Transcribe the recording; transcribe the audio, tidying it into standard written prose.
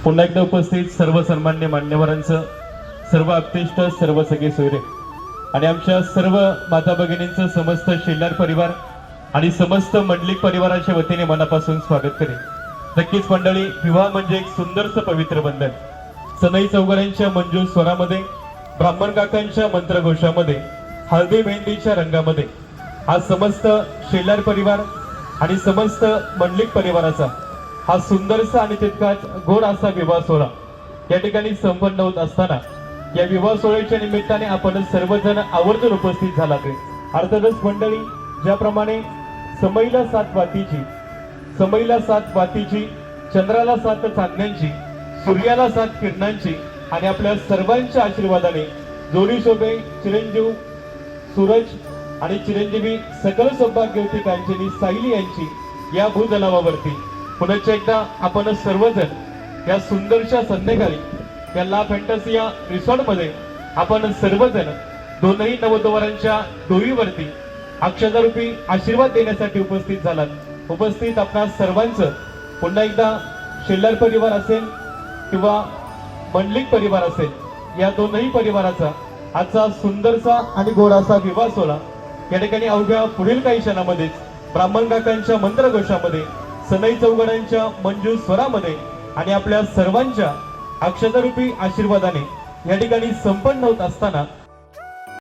पुन्हा एकदा उपस्थित सर्व सन्मान्य मान्यवरांचं, सर्व अप्तेष्ट, सर्व सगळे सोयरे आणि आमच्या सर्व माता भगिनींचं, समस्त शेलार परिवार आणि समस्त मंडलिक परिवाराच्या वतीने मनापासून स्वागत करेन। नक्कीच मंडळी, विवाह म्हणजे एक सुंदरसं पवित्र बंधन। सनई चौघड्यांच्या मंजूळ स्वरामध्ये, ब्राह्मण काकांच्या मंत्रघोषामध्ये, हळदी मेहंदीच्या रंगामध्ये हा समस्त शेलार परिवार आणि समस्त मंडलिक परिवाराचा हा सुंदरसा आणि तितकाच गोड असा विवाह सोहळा या ठिकाणी संपन्न होत असताना, या विवाह सोहळ्याच्या निमित्ताने आपण सर्वजण आवर्जून उपस्थित झालात। अर्थातच मंडळी, ज्याप्रमाणे समईला सात वातीची, चंद्राला 7 चांदण्यांची, सूर्याला 7 किरणांची आणि आपल्या सर्वांच्या आशीर्वादाने जोडी शोभे चिरंजीव सूरज आणि चिरंजीवी सकल सौभाग्यवती कांचनी सायली यांची या भूतलावावरती पुन्हा एकदा आपण सर्वजण या सुंदरशा संध्याकाळी या ला फॅन्टसिया रिसॉर्ट मध्ये आपण सर्वजण दोनही नववधूवरांच्या डोईवरती अक्षतारूपी आशीर्वाद देण्यासाठी उपस्थित झालात। उपस्थित आपणा सर्वांचं पुन्हा एकदा शेलार परिवार असेल किंवा मंडलिक परिवार असेल, या दोनही परिवाराचा आजचा सुंदरसा आणि गोड असा विवाह सोहळा या ठिकाणी अवघ्या पुढील काही क्षणामध्येच ब्राह्मण काकांच्या मंत्रघोषामध्ये, सनई चौघड्यांच्या मंजूळ स्वरामध्ये आणि आपल्या सर्वांच्या अक्षतारूपी आशीर्वादाने या ठिकाणी संपन्न होत असताना